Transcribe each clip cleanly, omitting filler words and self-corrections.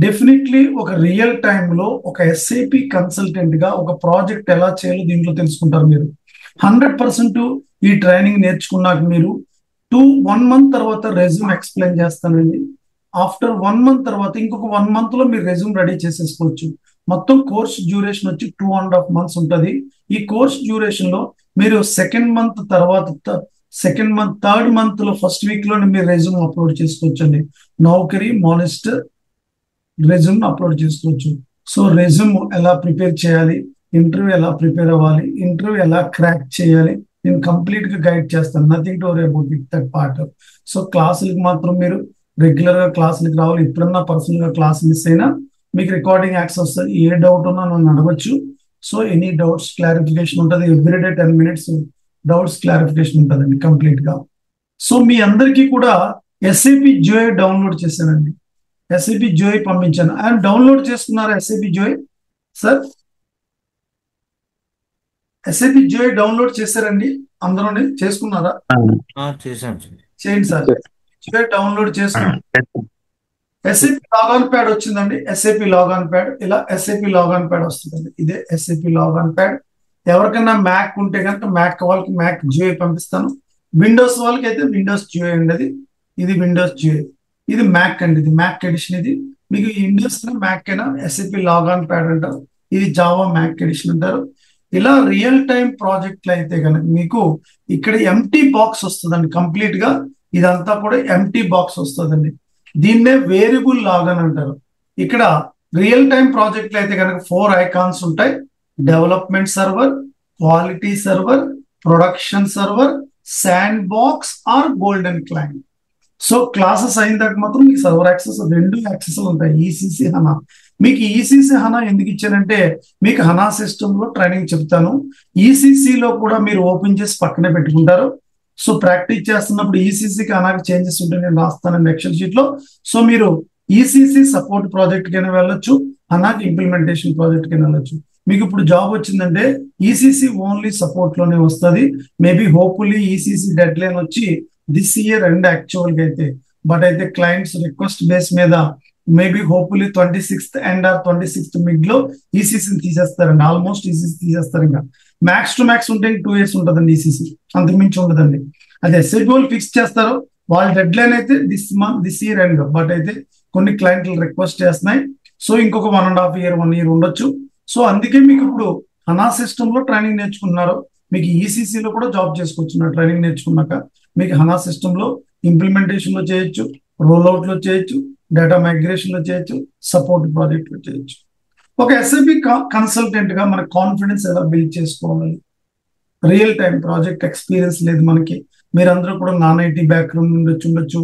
Definitely ఒక real time లో ఒక ఎస్ఐపి కన్సల్టెంట్ గా ఒక ప్రాజెక్ట్ ఎలా చేయాలో దీంట్లో తెలుసుకుంటారు మీరు. 100% ఈ ట్రైనింగ్ నేర్చుకున్నాక మీరు 1 మంత్ తర్వాత రెజ్యూమ్ ఎక్స్ప్లెయిన్ చేస్తానండి. ఆఫ్టర్ 1 మంత్ తర్వాత ఇంకొక 1 మంత్ లో మీరు రెజ్యూమ్ రెడీ చేసేసుకోవచ్చు. మొత్తం కోర్స్ డ్యూరేషన్ వచ్చి 2.5 months ఉంటుంది. ఈ కోర్స్ డ్యూరేషన్ లో మీరు సెకండ్ మంత్ తర్వాత థర్డ్ మంత్ లో ఫస్ట్ వీక్ లోనే మీరు రెజ్యూమ్ అప్లోడ్ చేసుకోవచ్చండి. నౌకరీ మానిస్టర్ రెజ్యూమ్ అప్లోడ్ చేసుకోవచ్చు. సో రెజ్యూమ్ ఎలా ప్రిపేర్ చేయాలి, ఇంటర్వ్యూ ఎలా ప్రిపేర్ అవ్వాలి, ఇంటర్వ్యూ ఎలా క్రాక్ చేయాలి, నేను కంప్లీట్ గా గైడ్ చేస్తాను. Nothing to worry about it that part. So క్లాసులకు మాత్రం మీరు రెగ్యులర్ గా క్లాసులకు రావాలి. ఎప్పుడన్నా పర్సనల్ గా క్లాస్ మిస్ అయినా మీకు రికార్డింగ్ యాక్సెస్ వస్తుంది. ఏ డౌట్ ఉన్నా నన్ను అడగచ్చు. సో ఎనీ డౌట్స్ క్లారిఫికేషన్ ఉంటుంది. ఎవ్రీడే 10 minutes డౌట్స్ క్లారిఫికేషన్ ఉంటుందండి కంప్లీట్ గా. సో మీ అందరికీ కూడా ఎస్ఐపి జోయ్ డౌన్లోడ్ చేశానండి. ఎస్ఐపి జోయ్ పంపించాను. అండ్ డౌన్లోడ్ చేసుకున్నారా SIP Joy? Sir SIP Joy download చేశారండి? అందరూ చేసుకున్నారా? చేయండి సార్. జోయ్ డౌన్లోడ్ చేసుకున్నారు. ఎస్ఐపి లాగాన్ ప్యాడ్ వచ్చిందండి. ఎస్ఐపి లాగాన్ ప్యాడ్ ఇలా ఎస్ఐపి లాగాన్ ప్యాడ్ వస్తుందండి. ఇదే ఎస్ఐపి లాగాన్ ప్యాడ్. ఎవరికైనా మ్యాక్ ఉంటే కనుక మ్యాక్ వాళ్ళకి మ్యాక్ జియో పంపిస్తాను. విండోస్ వాళ్ళకి అయితే విండోస్ జియో అండి. అది ఇది విండోస్ జియో, ఇది మ్యాక్ అండి. ఇది మ్యాక్ ఎడిషన్. ఇది మీకు విండోస్ మ్యాక్ అయినా ఎస్ఐపి లాగాన్ ప్యాడ్ అంటారు. ఇది జావా మ్యాక్ ఎడిషన్ అంటారు. ఇలా రియల్ టైం ప్రాజెక్ట్లు అయితే కనుక మీకు ఇక్కడ ఎంటీ బాక్స్ వస్తుందండి. కంప్లీట్ గా ఇదంతా కూడా ఎంటీ బాక్స్ వస్తుందండి. దీన్నే వేరియబుల్ లాగన్ అంటారు. ఇక్కడ రియల్ టైం ప్రాజెక్ట్లు అయితే కనుక 4 ఐకాన్స్ ఉంటాయి. Development server, quality server, production server, sandbox or golden client. So classes అయిన దాకా మాత్రం మీకు సర్వర్ యాక్సెస్ 2 యాక్సెస్ ఉంటాయి. ECC HANA. మీకు ఈసీసీ హనా ఎందుకు ఇచ్చానంటే మీకు హనా సిస్టమ్ లో ట్రైనింగ్ చెప్తాను. ఈసీసీలో కూడా మీరు ఓపెన్ చేసి పక్కనే పెట్టుకుంటారు. సో ప్రాక్టీస్ చేస్తున్నప్పుడు ఈసీసీకి హనాకి చేంజెస్ ఉంటే నేను రాస్తానండి ఎక్సెల్ షీట్ లో. సో మీరు ఈసీసీ సపోర్ట్ ప్రాజెక్ట్ కైనా వెళ్ళొచ్చు, హనాకి ఇంప్లిమెంటేషన్ ప్రాజెక్ట్ కైనా వెళ్ళొచ్చు. మీకు ఇప్పుడు జాబ్ వచ్చిందంటే ఈసీసీ ఓన్లీ సపోర్ట్ లోనే వస్తుంది. Maybe hopefully ECC deadline వచ్చి దిస్ ఇయర్ అండ్ యాక్చువల్ గా అయితే, బట్ అయితే క్లయింట్స్ రిక్వెస్ట్ బేస్ మీద maybe hopefully 26th and or 26th mid లో ఈసీసీని తీసేస్తారండి. ఆల్మోస్ట్ ఈసీసీ తీసేస్తారు. ఇంకా మ్యాక్స్ టు మ్యాక్స్ ఉంటే 2 years ఉంటుందండి ఈసీసీ, అంతకు మించి ఉండదండి. అది ఎస్ఐపి వాళ్ళు ఫిక్స్ చేస్తారు. వాళ్ళ డెడ్ లైన్ అయితే దిస్ ఇయర్ ఎండ్, బట్ అయితే కొన్ని క్లయింట్లు రిక్వెస్ట్ చేస్తున్నాయి. సో ఇంకొక 1.5 year 1 year ఉండొచ్చు. సో అందుకే మీకు ఇప్పుడు హనా సిస్టమ్ లో ట్రైనింగ్ నేర్చుకున్నారు. మీకు ఈసీసీలో కూడా జాబ్ చేసుకోవచ్చు. ట్రైనింగ్ నేర్చుకున్నాక మీకు హనా సిస్టమ్ లో ఇంప్లిమెంటేషన్ లో చేయొచ్చు, రోల్అవుట్ లో చేయొచ్చు, డేటా మైగ్రేషన్ లో చేయొచ్చు, సపోర్ట్ ప్రాజెక్ట్ లో చేయొచ్చు. ఒక ఎస్ఐపి కన్సల్టెంట్ గా మన కాన్ఫిడెన్స్ ఎలా బిల్డ్ చేసుకోవాలి? రియల్ టైం ప్రాజెక్ట్ ఎక్స్పీరియన్స్ లేదు మనకి. మీరందరూ కూడా నాన్ ఐటీ బ్యాక్గ్రౌండ్ నుండి ఉండొచ్చు,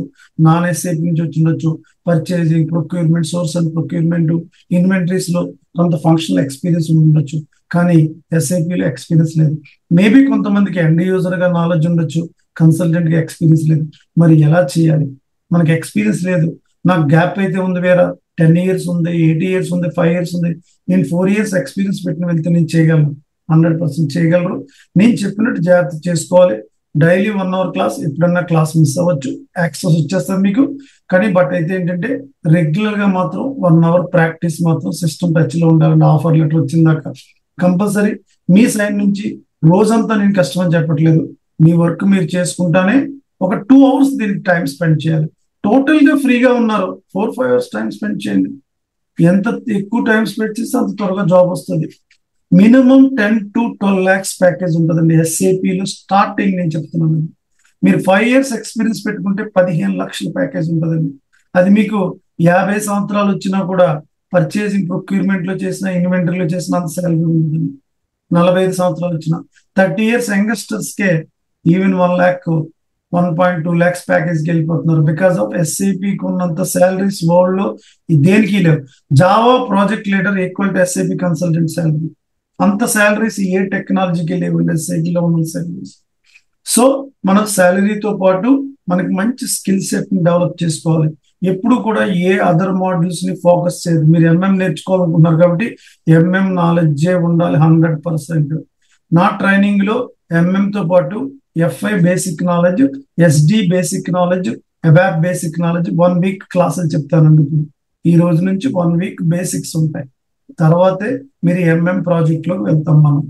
నాన్ ఎస్ఐపి నుంచి వచ్చి ఉండొచ్చు. Purchasing, procurement, source and procurement, inventories లో కొంత ఫంక్షనల్ ఎక్స్పీరియన్స్ ఉండొచ్చు. కానీ ఎస్ఐపిలో ఎక్స్పీరియన్స్ లేదు. మేబీ కొంతమందికి ఎండ్ యూజర్ గా నాలెడ్జ్ ఉండొచ్చు, కన్సల్టెంట్ గా ఎక్స్పీరియన్స్ లేదు. మరి ఎలా చేయాలి? మనకి ఎక్స్పీరియన్స్ లేదు. నాకు గ్యాప్ అయితే ఉంది, వేరే 10 years ఉంది, 8 years ఉంది, 5 years ఉంది. నేను 4 years ఎక్స్పీరియన్స్ పెట్టిన వెళ్తే నేను చేయగలను. 100% చేయగలరు. నేను చెప్పినట్టు జాగ్రత్త చేసుకోవాలి. డైలీ 1 hour క్లాస్, ఎప్పుడన్నా క్లాస్ మిస్ అవ్వచ్చు, యాక్సెస్ వచ్చేస్తుంది మీకు. కానీ బట్ అయితే ఏంటంటే రెగ్యులర్ గా మాత్రం 1 hour ప్రాక్టీస్ మాత్రం సిస్టమ్ టచ్ లో ఉండాలండి. ఆఫర్ లెటర్ వచ్చిందాక కంపల్సరీ మీ సైడ్ నుంచి. రోజంతా నేను కష్టం అని చెప్పట్లేదు, మీ వర్క్ మీరు చేసుకుంటానే ఒక 2 hours దీనికి టైం స్పెండ్ చేయాలి. టోటల్ గా ఫ్రీగా ఉన్నారు, 4-5 hours టైం స్పెండ్ చేయండి. ఎంత ఎక్కువ టైం స్పెండ్ చేస్తే అంత త్వరగా జాబ్ వస్తుంది. మినిమం 10 to 12 lakhs ప్యాకేజ్ ఉంటుందండి ఎస్ఏపిలో స్టార్టింగ్. నేను చెప్తున్నాను, మీరు 5 years ఎక్స్పీరియన్స్ పెట్టుకుంటే 15 lakhs ప్యాకేజ్ ఉంటుందండి. అది మీకు 50 సంవత్సరాలు వచ్చినా కూడా పర్చేసింగ్, ప్రొక్యూర్మెంట్ లో చేసిన, ఇన్వెంటరీలో చేసిన అంత శాలరీ ఉంటుంది. 45 సంవత్సరాలు వచ్చిన 30 years యంగస్టర్స్ కే ఈవెన్ 1 lakh 1.2 lakhs ప్యాకేజ్కి వెళ్ళిపోతున్నారు. బికాస్ ఆఫ్ ఎస్ఐపికి ఉన్నంత శాలరీస్ వరల్డ్ లో దేనికి లేవు. Java project leader equal to SIP consultant salary. అంత శాలరీస్ ఏ టెక్నాలజీకి లేవండి ఎస్ఐపిలో ఉన్న శాలరీస్. సో మన శాలరీతో పాటు మనకి మంచి స్కిల్ సెట్ ని డెవలప్ చేసుకోవాలి. ఎప్పుడు కూడా ఏ అదర్ మాడ్యూల్స్ ని ఫోకస్ చేయదు. మీరు ఎంఎం నేర్చుకోవాలనుకుంటున్నారు కాబట్టి ఎంఎం నాలెడ్జే ఉండాలి 100%. నా ట్రైనింగ్ లో ఎంఎం తో పాటు FI basic knowledge, SD basic knowledge, ABAP basic knowledge 1 week క్లాసులు చెప్తానండి. ఈ రోజు నుంచి 1 వీక్ బేసిక్స్ ఉంటాయి. తర్వాతే మీరు ఎంఎం ప్రాజెక్ట్ లోకి వెళ్తాం మనం.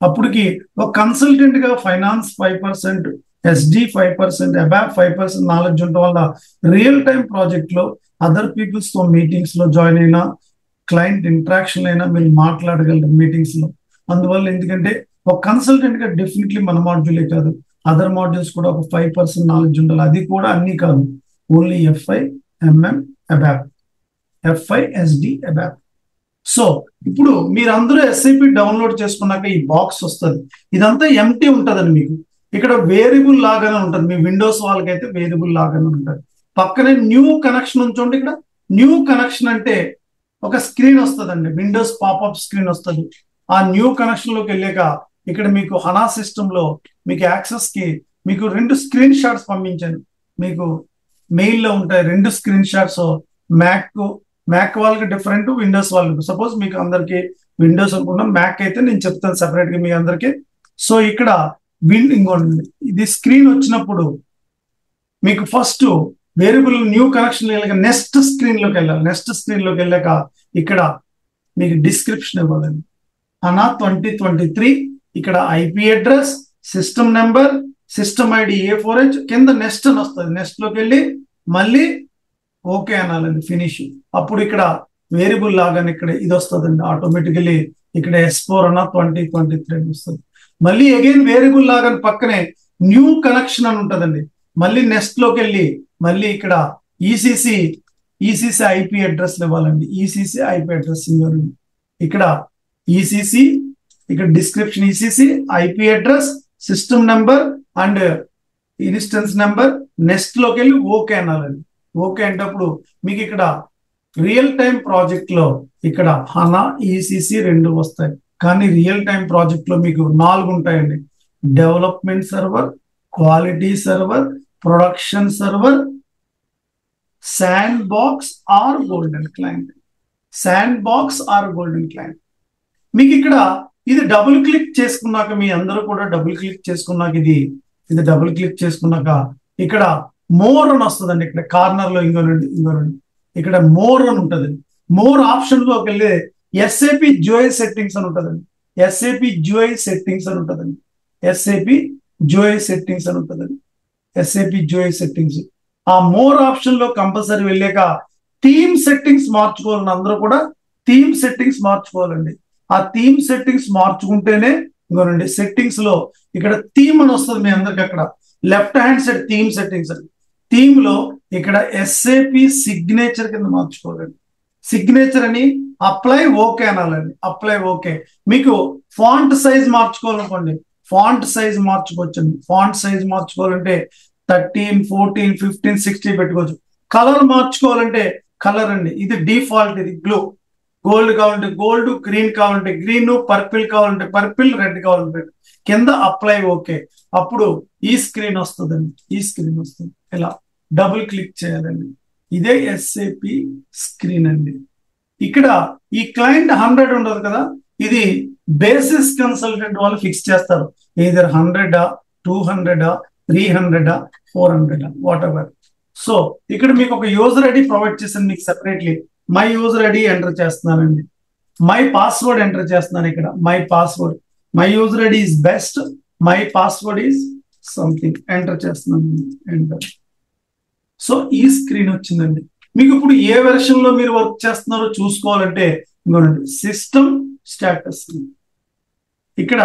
అప్పటికి ఒక కన్సల్టెంట్ గా ఫైనాన్స్ 5%, ఎస్డి 5%, అబాప్ 5% నాలెడ్జ్ ఉండటం వల్ల రియల్ టైం ప్రాజెక్ట్ లో అదర్ పీపుల్స్ తో మీటింగ్స్ లో జాయిన్ అయినా, క్లయింట్ ఇంటరాక్షన్ అయినా మీరు మాట్లాడగలరు మీటింగ్స్ లో. అందువల్ల ఎందుకంటే ఒక కన్సల్టెంట్ గా డెఫినెట్లీ మన మాడ్యూలే కాదు, అదర్ మాడ్యూల్స్ కూడా ఒక 5% నాలెడ్జ్ ఉండాలి. అది కూడా అన్ని కాదు, only FI, MM, ABAP, FI, SD, ABAP. So ఇప్పుడు మీరందరూ ఎస్ఐపి డౌన్లోడ్ చేసుకున్నాక ఈ బాక్స్ వస్తుంది. ఇదంతా ఎంటీ ఉంటుందండి. మీకు ఇక్కడ వేరియబుల్ లాగానే ఉంటుంది. మీ విండోస్ వాళ్ళకైతే వేరియబుల్ లాగానే ఉంటుంది. పక్కనే న్యూ కనెక్షన్ ఉంచండి. ఇక్కడ న్యూ కనెక్షన్ అంటే ఒక స్క్రీన్ వస్తుందండి, విండోస్ పాపప్ స్క్రీన్ వస్తుంది. ఆ న్యూ కనెక్షన్ లోకి వెళ్ళాక ఇక్కడ మీకు హనా సిస్టమ్ లో మీకు యాక్సెస్ కి మీకు 2 స్క్రీన్ షాట్స్ పంపించాను. మీకు మెయిల్ లో ఉంటాయి 2 స్క్రీన్ షాట్స్. మ్యాక్ వాళ్ళకి డిఫరెంట్, విండోస్ వాళ్ళకి. సపోజ్ మీకు అందరికి విండోస్ అనుకున్నాం, మ్యాక్ అయితే నేను చెప్తాను సెపరేట్ గా మీ అందరికి. సో ఇక్కడ ఇంకోండి, ఇది స్క్రీన్ వచ్చినప్పుడు మీకు ఫస్ట్ వేరియబుల్ న్యూ కనెక్షన్ వెళ్ళాక నెక్స్ట్ స్క్రీన్ లోకి వెళ్ళాలి. నెక్స్ట్ స్క్రీన్ లోకి వెళ్ళాక ఇక్కడ మీకు డిస్క్రిప్షన్ ఇవ్వాలండి. హనా 2023 ఇక్కడ IP address, system number, system ID A4H, కింద నెక్స్ట్ అని వస్తుంది. నెక్స్ట్ లోకి వెళ్ళి మళ్ళీ ఓకే అనాలండి, ఫినిష్. అప్పుడు ఇక్కడ వేరియబుల్ లాగానే ఇక్కడ ఇది వస్తుందండి ఆటోమేటికలీ. ఇక్కడ S4 అన్న 2023 అని వస్తుంది. మళ్ళీ అగైన్ వేరియబుల్ లాగానే పక్కనే న్యూ కనెక్షన్ అని ఉంటుందండి. మళ్ళీ నెక్స్ట్ లోకి వెళ్ళి మళ్ళీ ఇక్కడ ఈసీసీ ఐపీ అడ్రస్ ఇవ్వాలండి. ఈసీసీ ఐపీ అడ్రస్ ఇవ్వాలండి. ఇక్కడ ఈసీసీ, ఇక్కడ description ECC, IP address, system number and instance number. Next లోకి వెళ్ళి ఓకే అనాలండి. ఓకే అంటప్పుడు మీకు ఇక్కడ రియల్ టైం ప్రాజెక్ట్ లో ఇక్కడ హనా, ఈసీసీ 2 వస్తాయి. కానీ రియల్ టైం ప్రాజెక్ట్ లో మీకు 4 ఉంటాయండి. Development server, quality server, production server, sandbox or golden client. Sandbox or golden client. మీకు ఇక్కడ ఇది డబుల్ క్లిక్ చేసుకున్నాక, మీ అందరూ కూడా డబుల్ క్లిక్ చేసుకున్నాక ఇది డబుల్ క్లిక్ చేసుకున్నాక ఇక్కడ మోర్ అని వస్తుందండి. ఇక్కడ కార్నర్ లో ఇంకోనండి ఇక్కడ మోర్ అని ఉంటుంది. మోర్ ఆప్షన్ లోకి వెళ్ళి ఎస్ఏపి జోఐ సెట్టింగ్స్ అని ఉంటుందండి. ఎస్ఏపి జోఐ సెట్టింగ్స్ అని ఉంటుందండి. ఎస్ఏపి జోఐ సెట్టింగ్స్ అని ఉంటుందండి. SAP GUI settings. ఆ మోర్ ఆప్షన్ లో కంపల్సరీ వెళ్ళాక థీమ్ సెట్టింగ్స్ మార్చుకోవాలని అందరూ కూడా థీమ్ సెట్టింగ్స్ మార్చుకోవాలండి. ఆ థీమ్ సెట్టింగ్స్ మార్చుకుంటేనే ఇంకోనండి సెట్టింగ్స్ లో ఇక్కడ థీమ్ అని వస్తుంది మీ అందరికి. అక్కడ left hand side theme settings అండి. థీమ్ లో ఇక్కడ ఎస్ఏపి సిగ్నేచర్ కింద మార్చుకోవాలండి. సిగ్నేచర్ అని అప్లై ఓకే అనాలండి. Apply okay. మీకు ఫాంట్ సైజ్ మార్చుకోవాలనుకోండి, ఫాంట్ సైజ్ మార్చుకోవచ్చండి. ఫాంట్ సైజ్ మార్చుకోవాలంటే 13, 14, 15, 16 పెట్టుకోవచ్చు. కలర్ మార్చుకోవాలంటే కలర్ అండి, ఇది డిఫాల్ట్. ఇది బ్లూ. గోల్డ్ కావాలంటే గోల్డ్, గ్రీన్ కావాలంటే గ్రీన్, పర్పుల్ కావాలంటే పర్పుల్, రెడ్ కావాలంటే రెడ్. కింద అప్లై ఓకే. అప్పుడు ఈ స్క్రీన్ వస్తుందండి. ఈ స్క్రీన్ వస్తుంది. ఇలా డబుల్ క్లిక్ చేయాలండి. ఇదే ఎస్ఏపి స్క్రీన్ అండి. ఇక్కడ ఈ క్లయింట్ 100 ఉండదు కదా, ఇది బేసిస్ కన్సల్టెంట్ వాళ్ళు ఫిక్స్ చేస్తారు. Either 100, 200, 300, 400 what ever. సో ఇక్కడ మీకు ఒక యూజర్ ఐడి ప్రొవైడ్ చేశాను మీకు separately. My user ID enter చేస్తున్నానండి. మై పాస్వర్డ్ ఎంటర్ చేస్తున్నాను. ఇక్కడ my password, my user ID is best, my password is something enter చేస్తున్నాను. ఎంటర్. సో ఈ స్క్రీన్ వచ్చిందండి. మీకు ఇప్పుడు ఏ వెర్షన్ లో మీరు వర్క్ చేస్తున్నారో చూసుకోవాలంటే ఇంకోనండి సిస్టమ్ స్టేటస్. ఇక్కడ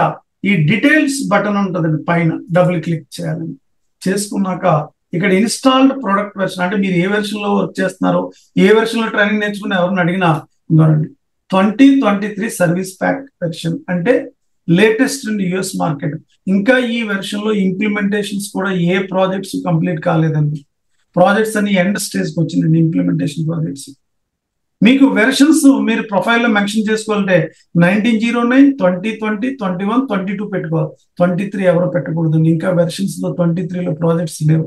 ఈ డీటెయిల్స్ బటన్ ఉంటుందండి, పైన డబుల్ క్లిక్ చేయాలండి. చేసుకున్నాక ఇక్కడ ఇన్స్టాల్డ్ ప్రొడక్ట్ వెర్షన్, అంటే మీరు ఏ వెర్షన్ లో వర్క్ చేస్తున్నారో, ఏ వెర్షన్ లో ట్రైనింగ్ నేర్చుకుని ఎవరిని అడిగినా ఇంకోనండి 2023 సర్వీస్ ప్యాక్ వెర్షన్ అంటే లేటెస్ట్ అండ్ యుఎస్ మార్కెట్. ఇంకా ఈ వెర్షన్ లో ఇంప్లిమెంటేషన్స్ కూడా ఏ ప్రాజెక్ట్స్ కంప్లీట్ కాలేదండి. ప్రాజెక్ట్స్ అన్ని ఎండ్ స్టేజ్కి వచ్చిందండి. ఇంప్లిమెంటేషన్ ప్రాజెక్ట్స్ మీకు వెర్షన్స్ మీరు ప్రొఫైల్లో మెన్షన్ చేసుకోవాలంటే 1909, 2020, 21, 22 పెట్టుకోవాలి. 23 ఎవరో పెట్టకూడదు. ఇంకా వెర్షన్స్ లో 23లో ప్రాజెక్ట్స్ లేవు.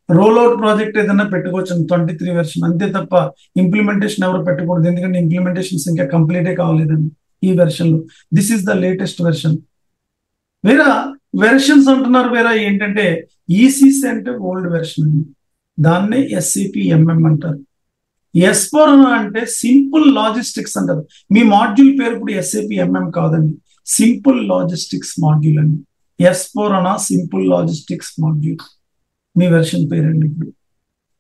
రోల్ అవుట్ ప్రాజెక్ట్ ఏదైనా పెట్టుకోవచ్చు 23 వెర్షన్, అంతే తప్ప ఇంప్లిమెంటేషన్ ఎవరు పెట్టకూడదు. ఎందుకంటే ఇంప్లిమెంటేషన్స్ ఇంకా కంప్లీటే కావాలేదండి ఈ వెర్షన్ లో. This is the latest version. వేరే వెర్షన్స్ అంటున్నారు. వేరే ఏంటంటే ఈసీసీ అంటే ఓల్డ్ వెర్షన్ అండి, దాన్నే ఎస్సిపి ఎంఎం అంటారు. S4HANA అంటే సింపుల్ లాజిస్టిక్స్ అంటారు. మీ మాడ్యూల్ పేరు ఇప్పుడు SAP MM కాదండి, సింపుల్ లాజిస్టిక్స్ మాడ్యూల్ అండి. S4HANA సింపుల్ లాజిస్టిక్స్ మాడ్యూల్ మీ వెర్షన్ పేరండి ఇప్పుడు.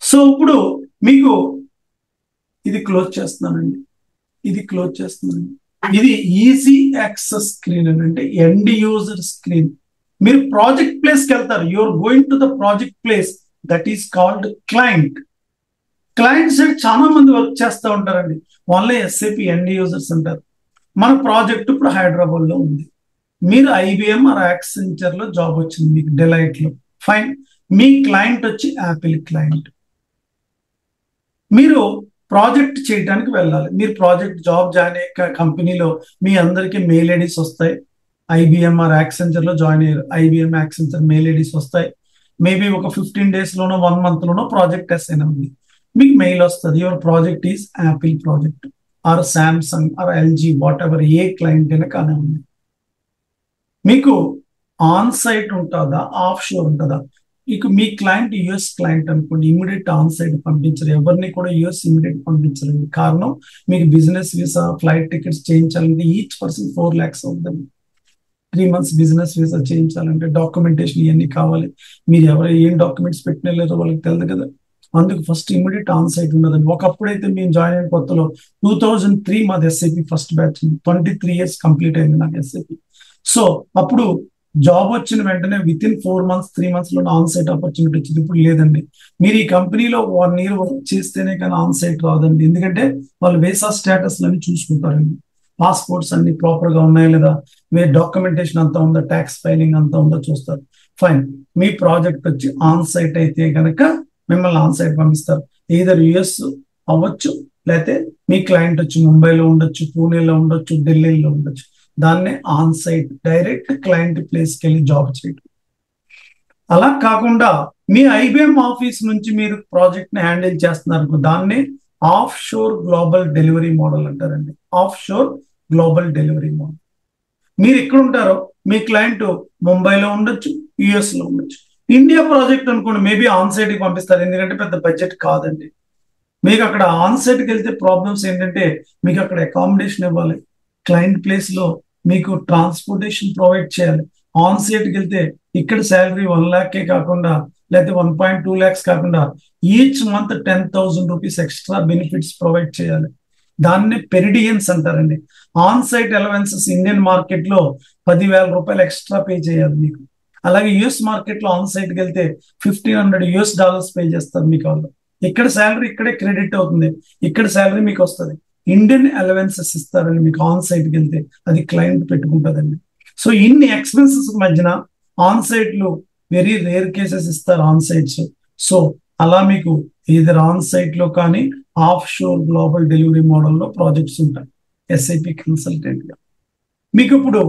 సో ఇప్పుడు మీకు ఇది క్లోజ్ చేస్తున్నానండి, ఇది క్లోజ్ చేస్తున్నానండి. ఇది ఈజీ యాక్సెస్ స్క్రీన్ అని, అంటే ఎండ్ యూజర్ స్క్రీన్. మీరు ప్రాజెక్ట్ ప్లేస్కి వెళ్తారు, you're going to the project place, that is called client. Client side చాలా మంది వర్క్ చేస్తూ ఉంటారండి, వాళ్ళే SAP ఎండ్ యూజర్స్ అంటారు. మన ప్రాజెక్ట్ ఇప్పుడు హైదరాబాద్ లో ఉంది, మీరు IBM ఆర్ యాక్సెంచర్ లో జాబ్ వచ్చింది మీకు, డెలైట్ లో, ఫైన్. మీ క్లయింట్ వచ్చి యాపిల్ క్లయింట్. మీరు ప్రాజెక్ట్ చేయడానికి వెళ్ళాలి, మీరు ప్రాజెక్ట్ జాబ్ జాయిన్ అయ్యే కంపెనీలో మీ అందరికీ మెయిల్ ఐడీస్ వస్తాయి. IBM ఆర్ యాక్సెంచర్ లో జాయిన్ అయ్యారు, IBM యాక్సెంచర్ మెయిల్ ఐడీస్ వస్తాయి. మేబీ ఒక 15 days లోనో 1 month లోనో ప్రాజెక్ట్ అసైన్ ఉంది, మీకు మెయిల్ వస్తుంది, your project is Apple project or Samsung or LG, whatever, ఏ క్లయింట్ అయినా కానీ ఉంది. మీకు ఆన్ సైట్ ఉంటుందా, ఆఫ్ షోర్ ఉంటుందా? ఇక మీ క్లయింట్ US క్లయింట్ అనుకోండి, ఇమీడియట్ ఆన్ సైట్ పంపించరు, ఎవరిని కూడా US ఇమీడియట్ పంపించరండి. కారణం, మీకు బిజినెస్ వీసా, ఫ్లైట్ టికెట్స్ చేయించాలంటే ఈచ్ పర్సన్ 4 lakhs అవుతుంది. 3 months బిజినెస్ వీసా చేయించాలంటే డాక్యుమెంటేషన్ ఇవన్నీ కావాలి. మీరు ఎవరు ఏం డాక్యుమెంట్స్ పెట్టినా లేదో వాళ్ళకి తెలియదు కదా, అందుకు ఫస్ట్ ఇమీడియట్ ఆన్ సైట్ ఉన్నదండి. ఒకప్పుడైతే మేము జాయిన్ అయిన కొత్తలో 2003 మాది SAP first batch, 23 years complete అయింది నాకు SAP. సో అప్పుడు జాబ్ వచ్చిన వెంటనే వితిన్ 4 months 3 months లో ఆన్ సైట్ ఆపర్చునిటీ వచ్చింది. ఇప్పుడు లేదండి, మీరు ఈ కంపెనీలో 1 year వర్క్ చేస్తేనే కానీ ఆన్ సైట్ రాదండి, ఎందుకంటే వాళ్ళు వీసా స్టేటస్ అన్ని చూసుకుంటారండి, పాస్పోర్ట్స్ అన్ని ప్రాపర్ గా ఉన్నాయా లేదా, మీ డాక్యుమెంటేషన్ అంతా ఉందా, ట్యాక్స్ ఫైలింగ్ అంతా ఉందో చూస్తారు. ఫైన్, మీ ప్రాజెక్ట్ వచ్చి ఆన్ సైట్ అయితే కనుక మిమ్మల్ని ఆన్ సైట్ పంపిస్తారు. ఈదర్ US అవ్వచ్చు, లేకపోతే మీ క్లయింట్ వచ్చి ముంబైలో ఉండొచ్చు, పూణేలో ఉండొచ్చు, ఢిల్లీలో ఉండొచ్చు. దాన్నే ఆన్ సైట్, డైరెక్ట్ క్లయింట్ ప్లేస్కి వెళ్ళి జాబ్ చేయడం. అలా కాకుండా మీ IBM ఆఫీస్ నుంచి మీరు ప్రాజెక్ట్ ని హ్యాండిల్ చేస్తున్నారు, దాన్నే ఆఫ్ షోర్ గ్లోబల్ డెలివరీ మోడల్ అంటారండి. ఆఫ్ షోర్ గ్లోబల్ డెలివరీ మోడల్. మీరు ఎక్కడ ఉంటారో మీ క్లయింట్ ముంబైలో ఉండొచ్చు, US లో ఉండొచ్చు. ఇండియా ప్రాజెక్ట్ అనుకోండి, మేబీ ఆన్ సైట్ కి పంపిస్తారు, ఎందుకంటే పెద్ద బడ్జెట్ కాదండి. మీకు అక్కడ ఆన్ సైట్కి వెళ్తే ప్రాబ్లమ్స్ ఏంటంటే, మీకు అక్కడ అకామిడేషన్ ఇవ్వాలి, క్లయింట్ ప్లేస్ లో మీకు ట్రాన్స్పోర్టేషన్ ప్రొవైడ్ చేయాలి. ఆన్ సైట్కి వెళ్తే ఇక్కడ శాలరీ 1 lakh కాకుండా, లేకపోతే 1.2 lakhs కాకుండా each month 10,000 rupees extra benefits provide చేయాలి. దాన్ని పెరిడియన్స్ అంటారండి. On site allowances Indian market లో 10,000 రూపాయలు ఎక్స్ట్రా పే చేయాలి మీకు. అలాగే US మార్కెట్ లో ఆన్ సైట్కి వెళ్తే $1,500 పే చేస్తారు మీకు వాళ్ళు. ఇక్కడ శాలరీ ఇక్కడే క్రెడిట్ అవుతుంది, ఇక్కడ శాలరీ మీకు వస్తుంది. ఇండియన్ అలవెన్సెస్ ఇస్తారండి మీకు ఆన్ సైట్కి వెళ్తే, అది క్లయింట్ పెట్టుకుంటుందండి. సో ఇన్ని ఎక్స్పెన్సెస్ మధ్యన ఆన్ సైట్లు వెరీ రేర్ కేసెస్ ఇస్తారు ఆన్ సైట్స్. సో అలా మీకు ఇద్దరు ఆన్ సైట్ లో కానీ ఆఫ్ షోర్ గ్లోబల్ డెలివరీ మోడల్లో ప్రాజెక్ట్స్ ఉంటాయి SAP కన్సల్టెంట్ గా. మీకు ఇప్పుడు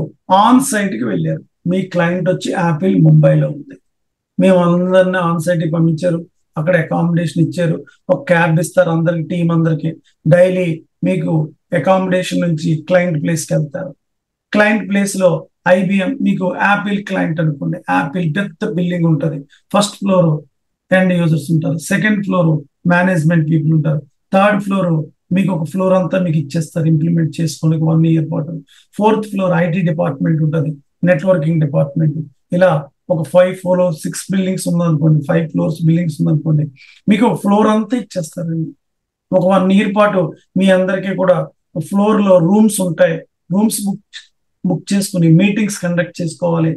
ఆన్ సైట్ కి వెళ్ళారు, మీ క్లయింట్ వచ్చి యాపిల్ ముంబైలో ఉంది, మేము అందరినీ ఆన్ సైట్ కి పంపించారు, అక్కడ అకామిడేషన్ ఇచ్చారు, ఒక క్యాబ్ ఇస్తారు అందరికి, టీం అందరికి. డైలీ మీకు అకామిడేషన్ నుంచి క్లయింట్ ప్లేస్కి వెళ్తారు. క్లయింట్ ప్లేస్ లో IBM, మీకు యాపిల్ క్లయింట్ అనుకోండి, యాపిల్ డెప్త్ బిల్డింగ్ ఉంటుంది. ఫస్ట్ ఫ్లోర్ ఎండ్ యూజర్స్ ఉంటారు, సెకండ్ ఫ్లోర్ మేనేజ్మెంట్ పీపుల్ ఉంటారు, థర్డ్ ఫ్లోర్ మీకు ఒక ఫ్లోర్ అంతా మీకు ఇచ్చేస్తారు ఇంప్లిమెంట్ చేసుకోవడానికి 1 year పాటు. ఫోర్త్ ఫ్లోర్ IT డిపార్ట్మెంట్ ఉంటుంది, నెట్వర్కింగ్ డిపార్ట్మెంట్. ఇలా ఒక 5 floors 6 buildings ఉందనుకోండి, 5 floors బిల్డింగ్స్ ఉందనుకోండి, మీకు ఫ్లోర్ అంతా ఇచ్చేస్తారండి. ఒక 1 year పాటు మీ అందరికీ కూడా ఫ్లోర్ లో రూమ్స్ ఉంటాయి, రూమ్స్ బుక్ చేసుకుని మీటింగ్స్ కండక్ట్ చేసుకోవాలి.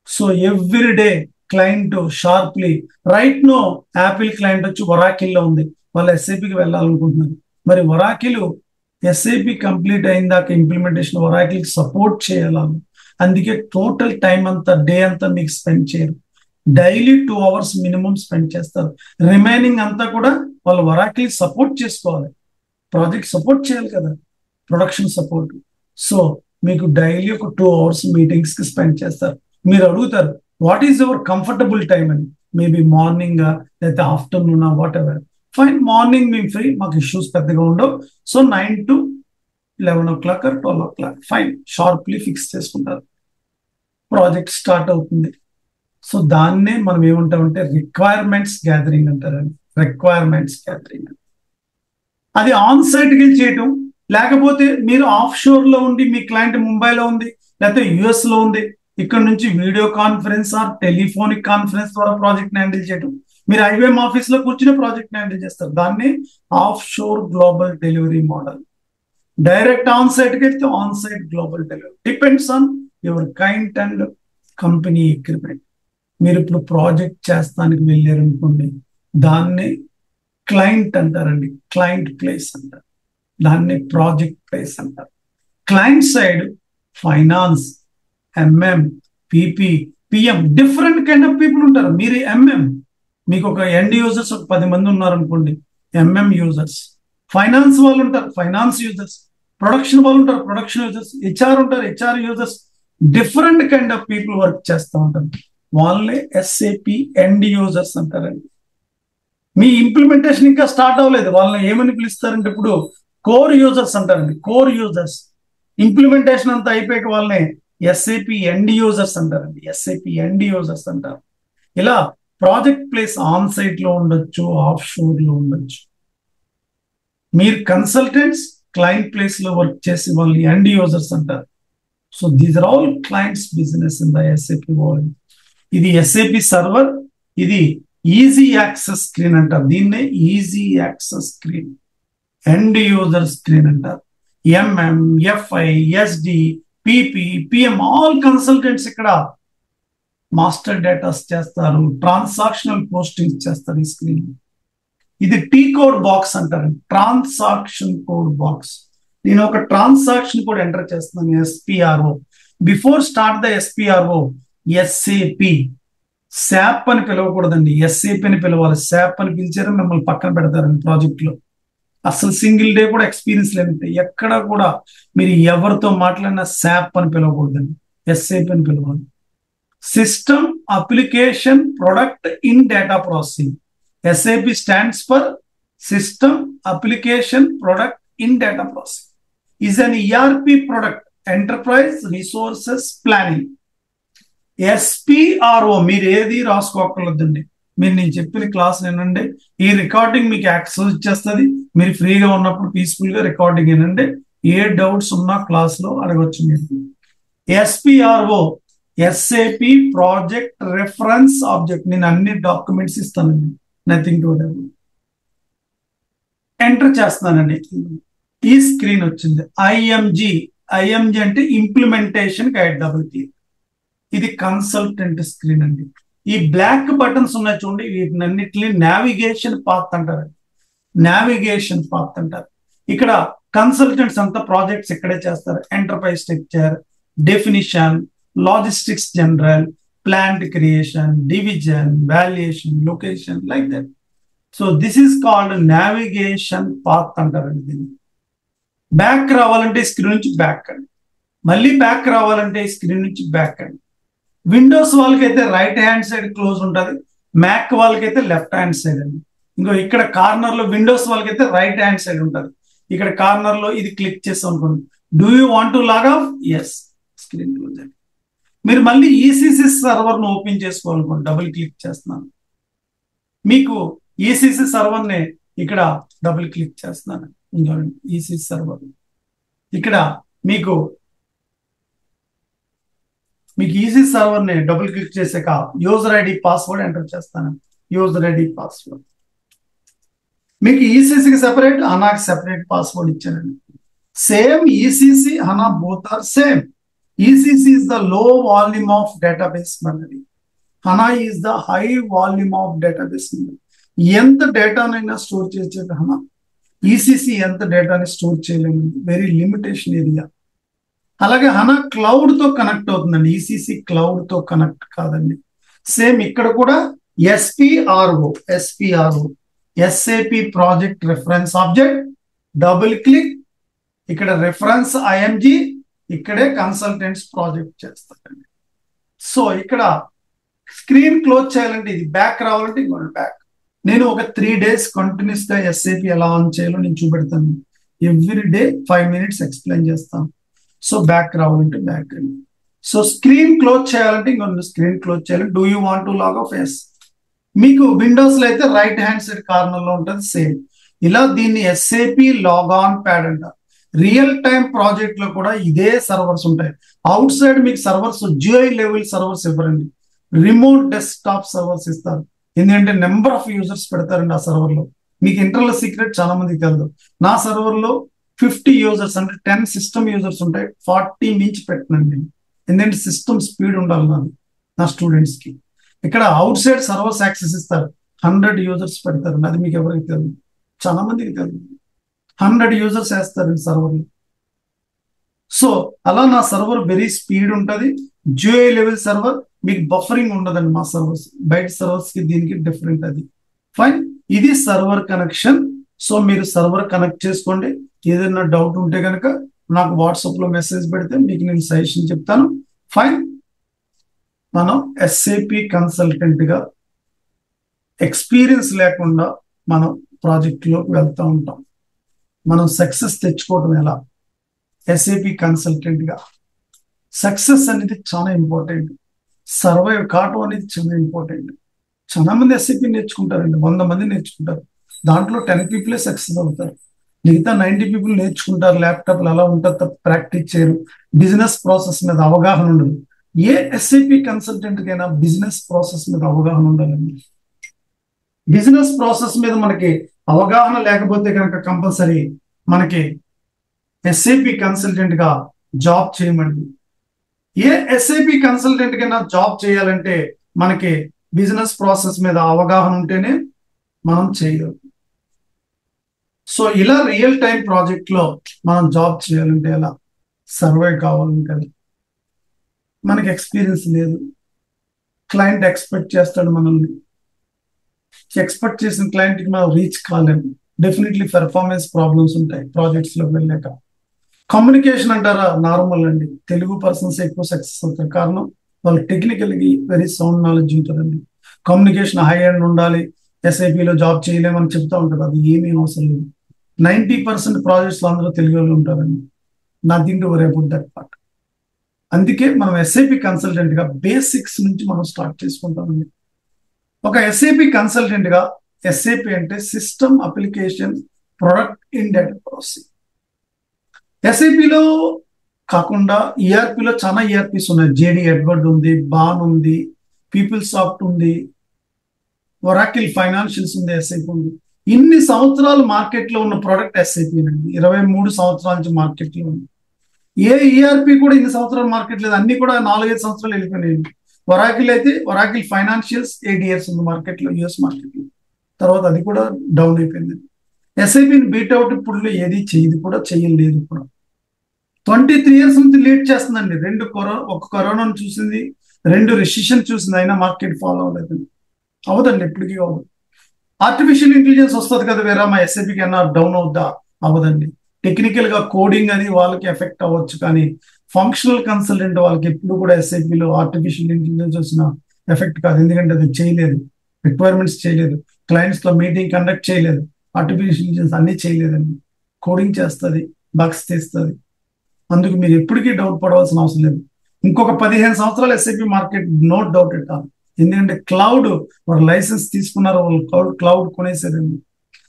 So every day client sharply, right now apple client వచ్చి వరాకిల్లో ఉంది, వాళ్ళు SAPకి వెళ్ళాలనుకుంటున్నారు. మరి వరాకిల్ SAP కంప్లీట్ అయిన దాకా ఇంప్లిమెంటేషన్ వరాకిల్కి సపోర్ట్ చేయాలి. అందుకే టోటల్ టైం అంతా, డే అంతా మీకు స్పెండ్ చేయరు, డైలీ 2 hours మినిమం స్పెండ్ చేస్తారు. రిమైనింగ్ అంతా కూడా వాళ్ళు వరాకిల్ సపోర్ట్ చేసుకోవాలి, ప్రాజెక్ట్ సపోర్ట్ చేయాలి కదా, ప్రొడక్షన్ సపోర్ట్. సో మీకు డైలీ ఒక 2 hours మీటింగ్స్ కి స్పెండ్ చేస్తారు. మీరు అడుగుతారు what is your comfortable time అని, మేబీ మార్నింగ్ లేకపోతే afternoon what ever. Fine, morning మేము ఫ్రీ, మాకు ఇష్యూస్ పెద్దగా ఉండవు. So 9 to 11 o'clock or 12 o'clock, fine, sharply fix చేసుకుంటారు, ప్రాజెక్ట్ స్టార్ట్ అవుతుంది. సో దాన్నే మనం ఏమంటామంటే రిక్వైర్మెంట్స్ గ్యాదరింగ్ అంటారండి, రిక్వైర్మెంట్స్ గ్యాదరింగ్. అది ఆన్ సైట్కి వెళ్ళి చేయటం, లేకపోతే మీరు ఆఫ్ షోర్ లో ఉండి మీ క్లయింట్ ముంబైలో ఉంది లేకపోతే యుఎస్ లో ఉంది, ఇక్కడ నుంచి video conference or telephonic conference ద్వారా ప్రాజెక్ట్ హ్యాండిల్ చేయడం. మీరు ఐబీఎం ఆఫీస్ లో కూర్చుని ప్రాజెక్ట్ హ్యాండిల్ చేస్తారు. దాన్ని of sure global delivery model. Direct on site కి వెళ్తే on site global delivery. Depends on your kind and company agreement. మీరు ఇప్పుడు ప్రాజెక్ట్ చేస్తానికి వెళ్ళారు అనుకోండి, దాన్ని క్లయింట్ అంటారండి, క్లయింట్ ప్లేస్ అంటారు, దాన్ని ప్రాజెక్ట్ ప్లేస్ అంటారు. Client side finance, MM, PP, PM, different kind of people ఉంటారు. మీరు ఎంఎం, మీకు ఒక ఎండ్ యూజర్స్ ఒక 10 మంది ఉన్నారు అనుకోండి, ఎంఎం యూజర్స్. ఫైనాన్స్ వాళ్ళు ఉంటారు, ఫైనాన్స్ యూజర్స్. ప్రొడక్షన్ వాళ్ళు ఉంటారు, ప్రొడక్షన్ యూజర్స్. హెచ్ఆర్ ఉంటారు, HR users. Different kind of people work చేస్తూ ఉంటారు. వాళ్ళని ఎస్ఏపి ఎండ్ యూజర్స్ అంటారండి. మీ ఇంప్లిమెంటేషన్ ఇంకా స్టార్ట్ అవ్వలేదు, వాళ్ళని ఏమని పిలుస్తారంటే ఇప్పుడు కోర్ యూజర్స్ అంటారండి, కోర్ యూజర్స్. ఇంప్లిమెంటేషన్ అంతా అయిపోయాక వాళ్ళని ఎస్ఏపి ఎండ్ యూజర్స్ అంటారండి, ఎస్ఏపి ఎండ్ యూజర్స్ అంటారు. ఇలా ప్రాజెక్ట్ ప్లేస్ ఆన్ సైట్ లో ఉండొచ్చు, ఆఫ్ షోర్ లో ఉండొచ్చు. మీరు కన్సల్టెంట్స్ క్లయింట్ ప్లేస్ లో వర్క్ చేసి వాళ్ళని ఎండ్ యూజర్స్ అంటారు. So these are all clients business in the SAP world. ఇది ఎస్ఏపి సర్వర్, ఇది ఈజీ యాక్సెస్ స్క్రీన్ అంటారు, దీన్నే easy access screen. End user screen అంటారు. MM, FI, SD, PP, PM, all consultants ఇక్కడ master datas చేస్తారు, transactional postings చేస్తారు ఈ screen. ఇది టీ కోడ్ బాక్స్ అంటారు, ట్రాన్సాక్షన్ కోడ్ బాక్స్. నేను ఒక ట్రాన్సాక్షన్ కోడ్ ఎంటర్ చేస్తున్నాను, SPRO. Before start the SPRO, SAP, SAP అని పిలవకూడదండి, ఎస్ఏపి అని పిలవాలి. శాప్ అని పిలిచారు, మిమ్మల్ని పక్కన పెడతారండి ప్రాజెక్ట్ లో. అసలు సింగిల్ డే కూడా ఎక్స్పీరియన్స్ లేదంటే ఎక్కడ కూడా మీరు ఎవరితో మాట్లాడినా శాప్ అని పిలవకూడదండి, ఎస్ఏపి అని పిలవాలి. System application product in data processing. SAP stands for System Application Product in Data Processing. Is an ERP product, Enterprise Resources Planning. SPRO మీరు ఏది రాసుకోకర్లేదండి, మీరు నేను చెప్పిన క్లాస్ వినండి. ఈ రికార్డింగ్ మీకు యాక్సెస్ ఇచ్చేస్తుంది, మీరు ఫ్రీగా ఉన్నప్పుడు పీస్ఫుల్ గా రికార్డింగ్ వినండి. ఏ డౌట్స్ ఉన్నా క్లాస్ లో అడగొచ్చు మీరు. SPRO, SAP project reference object. నేను అన్ని డాక్యుమెంట్స్ ఇస్తానండి, నథింగ్ టు డూ. ఎంటర్ చేస్తున్నానండి, ఈ స్క్రీన్ వచ్చింది. ఐఎంజి అంటే ఇంప్లిమెంటేషన్ గైడ్, డబుల్ క్లిక్. ఇది కన్సల్టెంట్ స్క్రీన్ అండి. ఈ బ్లాక్ బటన్స్ ఉన్నాయి చూడండి, వీటినన్నిటిని నావిగేషన్ పాత్ అంటారు, నావిగేషన్ పాత్ అంటారు. ఇక్కడ కన్సల్టెంట్స్ అంతా ప్రాజెక్ట్స్ ఇక్కడే చేస్తారు. Enterprise structure, definition, logistics general, plant creation, division, valuation, location, like that. So this is called navigation path అంటారండి దీన్ని. బ్యాక్ రావాలంటే స్క్రీన్ నుంచి బ్యాక్ అండి, మళ్ళీ బ్యాక్ రావాలంటే స్క్రీన్ నుంచి బ్యాక్ అండి. విండోస్ వాళ్ళకైతే రైట్ హ్యాండ్ సైడ్ క్లోజ్ ఉంటుంది, మ్యాక్ వాళ్ళకైతే లెఫ్ట్ హ్యాండ్ సైడ్ అండి. ఇంకో ఇక్కడ కార్నర్ లో విండోస్ వాళ్ళకైతే రైట్ హ్యాండ్ సైడ్ ఉంటుంది, ఇక్కడ కార్నర్ లో ఇది క్లిక్ చేస్తాం అనుకోండి. Do you want to log off? Yes, screen close అండి. మీరు మళ్ళీ ఈసీసీ సర్వర్ను ఓపెన్ చేసుకోవాలనుకోండి, డబుల్ క్లిక్ చేస్తున్నాను. మీకు ఈసీసీ సర్వర్ని ఇక్కడ డబుల్ క్లిక్ చేస్తున్నాను. ఈసీసీ సర్వర్ ఇక్కడ మీకు ఈసీ సర్వర్ని డబుల్ క్లిక్ చేసాక యూజర్ ఐడి పాస్వర్డ్ ఎంటర్ చేస్తాను. యూజర్ ఐడి పాస్వర్డ్ మీకు ఈసీసీకి సెపరేట్, హనాకి సెపరేట్ పాస్వర్డ్ ఇచ్చానండి. Same ECC HANA both are same. ECC is the low volume of database memory. HANA is the high volume of database memory. ఎంత డేటానైనా store చేసేది HANA. ECC ఎంత డేటాని store చేయలేము, very limitation area. అలాగే HANA cloud తో connect అవుతుందండి, ECC cloud తో connect కాదండి. సేమ్ ఇక్కడ కూడా SPRO, SAP project reference object, double click. ఇక్కడ రెఫరెన్స్ IMG, ఇక్కడే కన్సల్టెంట్స్ ప్రాజెక్ట్ చేస్తారండి. సో ఇక్కడ స్క్రీన్ క్లోజ్ చేయాలంటే ఇది, బ్యాక్ రావాలంటే ఇంకోటి బ్యాక్. నేను ఒక 3 days కంటిన్యూస్ గా SAP ఎలా ఆన్ చేయాలో నేను చూపెడతాను. ఎవ్రీ డే 5 minutes ఎక్స్ప్లెయిన్ చేస్తాను. సో బ్యాక్ రావాలంటే బ్యాక్ అండి. సో స్క్రీన్ క్లోజ్ చేయాలంటే ఇంకొన్ని స్క్రీన్ క్లోజ్ చేయాలి. Do you want to log off? Yes. మీకు విండోస్ లో అయితే రైట్ హ్యాండ్ సైడ్ కార్నర్ లో ఉంటుంది సేమ్. ఇలా దీన్ని ఎస్ఏపి లాగాన్ ప్యాడ్ అంటారు. రియల్ టైం ప్రాజెక్ట్ లో కూడా ఇదే సర్వర్స్ ఉంటాయి. అవుట్ సైడ్ మీకు సర్వర్స్ జిఐ లెవెల్ సర్వర్స్ ఇవ్వరండి, రిమోట్ డెస్క్టాప్ సర్వర్స్ ఇస్తారు. ఎందుకంటే నెంబర్ ఆఫ్ యూజర్స్ పెడతారండి ఆ సర్వర్ లో. మీకు ఇంటర్నల్ సీక్రెట్ చాలా మందికి తెలియదు. నా సర్వర్ లో 50 యూజర్స్ అంటే 10 సిస్టమ్ యూజర్స్ ఉంటాయి, 40 మించి పెట్టనండి. ఎందుకంటే సిస్టమ్ స్పీడ్ ఉండాలి నాది నా స్టూడెంట్స్ కి. ఇక్కడ అవుట్ సైడ్ సర్వర్స్ యాక్సెస్ ఇస్తారు, 100 యూజర్స్ పెడతారు. అది మీకు ఎవరికి తెలియదు, చాలా మందికి తెలియదు. 100 యూజర్స్ వేస్తారు సర్వర్లో. సో అలా నా సర్వర్ వెరీ స్పీడ్ ఉంటుంది. జియో లెవెల్ సర్వర్ మీకు బఫరింగ్ ఉండదండి. మా సర్వర్స్ బయట సర్వర్స్ కి దీనికి డిఫరెంట్. అది ఫైన్. ఇది సర్వర్ కనెక్షన్. సో మీరు సర్వర్ కనెక్ట్ చేసుకోండి. ఏదైనా డౌట్ ఉంటే కనుక నాకు వాట్సాప్ లో మెసేజ్ పెడితే మీకు నేను సజెషన్ చెప్తాను. ఫైన్. మనం ఎస్ఏపి కన్సల్టెంట్ గా ఎక్స్పీరియన్స్ లేకుండా మనం ప్రాజెక్ట్ లోకి వెళ్తూ ఉంటాం. మనం సక్సెస్ తెచ్చుకోవడం ఎలా? ఎస్ఏపి కన్సల్టెంట్ గా సక్సెస్ అనేది చాలా ఇంపార్టెంట్. సర్వైవ్ కావడం అనేది చాలా ఇంపార్టెంట్. చాలా మంది ఎస్ఏపి నేర్చుకుంటారండి, 100 మంది నేర్చుకుంటారు. దాంట్లో 10 పీపులే సక్సెస్ అవుతారు. మిగతా 90 పీపుల్ నేర్చుకుంటారు, ల్యాప్టాప్లు అలా ఉంటారు తప్ప ప్రాక్టీస్ చేయరు. బిజినెస్ ప్రాసెస్ మీద అవగాహన ఉండదు. ఏ ఎస్ఏపి కన్సల్టెంట్ కైనా బిజినెస్ ప్రాసెస్ మీద అవగాహన ఉండాలండి. బిజినెస్ ప్రాసెస్ మీద మనకి అవగాహన లేకపోతే కనుక కంపల్సరీ మనకి ఎస్ఏపి కన్సల్టెంట్ గా జాబ్ చేయమండి. ఏ ఎస్ఏపి కన్సల్టెంట్ కైనా జాబ్ చేయాలంటే మనకి బిజినెస్ ప్రాసెస్ మీద అవగాహన ఉంటేనే మనం చేయగలం. సో ఇలా రియల్ టైం ప్రాజెక్ట్ లో మనం జాబ్ చేయాలంటే ఎలా, సర్వైవ్ కావాలంటే మనకి ఎక్స్పీరియన్స్ లేదు. క్లయింట్ ఎక్స్పెక్ట్ చేస్తాడు మనల్ని, ఎక్స్పెక్ట్ చేసిన క్లయింట్కి మనం రీచ్ కాలేము. డెఫినెట్లీ పెర్ఫార్మెన్స్ ప్రాబ్లమ్స్ ఉంటాయి ప్రాజెక్ట్స్ లోకి వెళ్ళాక. కమ్యూనికేషన్ అంటారా, నార్మల్ అండి. తెలుగు పర్సన్స్ ఎక్కువ సక్సెస్ అవుతారు, కారణం వాళ్ళు టెక్నికల్గా వెరీ సౌండ్ నాలెడ్జ్ ఉంటుందండి. కమ్యూనికేషన్ హై అండ్ ఉండాలి, ఎస్ఐపిలో జాబ్ చేయలేమని చెప్తా ఉంటారు. అది ఏమీ అవసరం లేదు. 90% ప్రాజెక్ట్స్ లో అందరూ తెలుగు వాళ్ళు ఉంటారండి. Nothing to worry about that part. అందుకే మనం ఎస్ఐపి కన్సల్టెంట్ గా బేసిక్స్ నుంచి మనం స్టార్ట్ చేసుకుంటామండి. ఒక ఎస్ఐపి కన్సల్టెంట్ గా, ఎస్ఐపి అంటే system application product in data processing. ఎస్ఐపిలో కాకుండా ఈఆర్పిలో చాలా ఈఆర్పిస్ ఉన్నాయి. జేడి ఎడ్వర్డ్ ఉంది, బాన్ ఉంది, పీపుల్ సాఫ్ట్ ఉంది, ఒరాకిల్ ఫైనాన్షియల్స్ ఉంది, ఎస్ఐపి ఉంది. ఇన్ని సంవత్సరాలు మార్కెట్ లో ఉన్న ప్రోడక్ట్ ఎస్ఐపి అండి. 23 సంవత్సరాల నుంచి మార్కెట్ లో ఉంది. ఏ ఈఆర్పి కూడా ఇన్ని సంవత్సరాలు మార్కెట్ లేదు, అన్ని కూడా 4-5 సంవత్సరాలు వెళ్ళిపోయినాయి. ఒరాకిల్ అయితే ఒరాకిల్ ఫైనాన్షియల్స్ 8 years ఉంది మార్కెట్ లో, యుఎస్ మార్కెట్ లో. తర్వాత అది కూడా డౌన్ అయిపోయింది. ఎస్ఐపిని బీట్ అవుట్ ఇప్పుడు ఏది చేయదు, కూడా చేయలేదు. ఇప్పుడు 23 years నుంచి లీడ్ చేస్తుందండి. ఒక కరోనాను చూసింది, 2 రెసిషన్ చూసింది, అయినా మార్కెట్ ఫాలో అవ్వలేదు. అవదండి, ఎప్పటికీ అవ్వదు. ఆర్టిఫిషియల్ ఇంటెలిజెన్స్ వస్తుంది కదా వేరే, మా ఎస్ఐపికి అన్నా డౌన్ అవుద్దా? అవ్వదండి. టెక్నికల్ గా కోడింగ్ అది వాళ్ళకి ఎఫెక్ట్ అవ్వచ్చు, కానీ ఫంక్షనల్ కన్సల్టెంట్ వాళ్ళకి ఎప్పుడు కూడా ఎస్ఐపిలో ఆర్టిఫిషియల్ ఇంటెలిజెన్స్ వచ్చిన ఎఫెక్ట్ కాదు. ఎందుకంటే అది చేయలేదు, రిక్వైర్మెంట్స్ చేయలేదు, క్లయింట్స్ లో మీటింగ్ కండక్ట్ చేయలేదు, ఆర్టిఫిషియల్ ఇంటెలిజెన్స్ అన్ని చేయలేదండి. కోడింగ్ చేస్తుంది, బగ్స్ తీస్తుంది. అందుకు మీరు ఎప్పటికీ డౌట్ పడవలసిన అవసరం లేదు. ఇంకొక 15 సంవత్సరాలు SAP market no doubt at all. ఎందుకంటే క్లౌడ్ వారు లైసెన్స్ తీసుకున్నారు, వాళ్ళు క్లౌడ్ కొనేసారండి.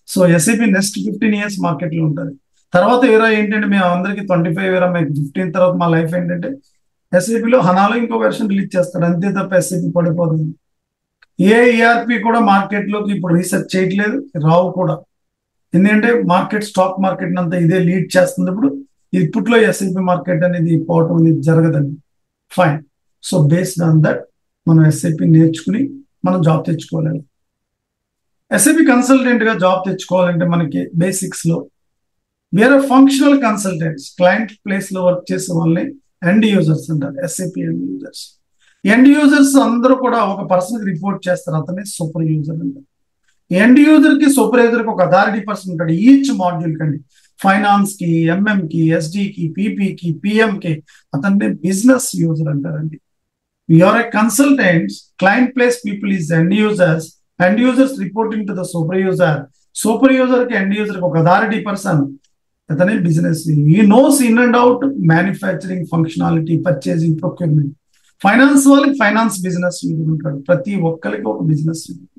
So SAP next 15 years market లో ఉంటుంది. తర్వాత ఏరా ఏంటంటే మేము అందరికి 25 ఏరా, మీకు 15 తర్వాత మా లైఫ్ ఏంటంటే ఎస్ఐపిలో హనాలో ఇంకో వెర్షన్ రిలీజ్ చేస్తాడు, అంతే తప్ప ఎస్ఐపి పడిపోతుంది. ఏ ఈఆర్పి కూడా మార్కెట్ లోకి ఇప్పుడు రీసెర్చ్ చేయట్లేదు, రావు కూడా. ఎందుకంటే మార్కెట్, స్టాక్ మార్కెట్ అంతా ఇదే లీడ్ చేస్తుంది. ఇప్పట్లో ఎస్ఐపి మార్కెట్ అనేది పోవటం అనేది జరగదండి. Fine. So based on that మనం ఎస్ఐపి నేర్చుకుని మనం జాబ్ తెచ్చుకోవాలి. ఎస్ఐపి కన్సల్టెంట్ గా జాబ్ తెచ్చుకోవాలంటే మనకి బేసిక్స్ లో వేరే ఫంక్షనల్ కన్సల్టెంట్స్, క్లయింట్ ప్లేస్ లో వర్క్ చేసే వాళ్ళని ఎండ్ యూజర్స్ అంటారు. SAP end users. End users అందరూ కూడా ఒక పర్సన్ కి రిపోర్ట్ చేస్తారు, అతనే సూపర్ యూజర్ అంటారు. ఎండ్ యూజర్ కి, సూపర్ యూజర్ కి ఒక అథారిటీ పర్సన్ ఉంటాడు ఈచ్ మాడ్యూల్ కండి. ఫైనాన్స్ కి, ఎంఎం కి, ఎస్డి కి, పిపి కి, పిఎం కి, అతన్ని బిజినెస్ యూజర్ అంటారండి. You're a consultants, client place people is end users, end users reporting to the super user. Super user కి, ఎండ్ యూజర్ కి ఒక అథారిటీ పర్సన్, అతనే business. He knows in and out manufacturing, functionality, purchasing, procurement. Finance వాళ్ళకి finance business user ఉంటాడు. ప్రతి ఒక్కరికి ఒక business user.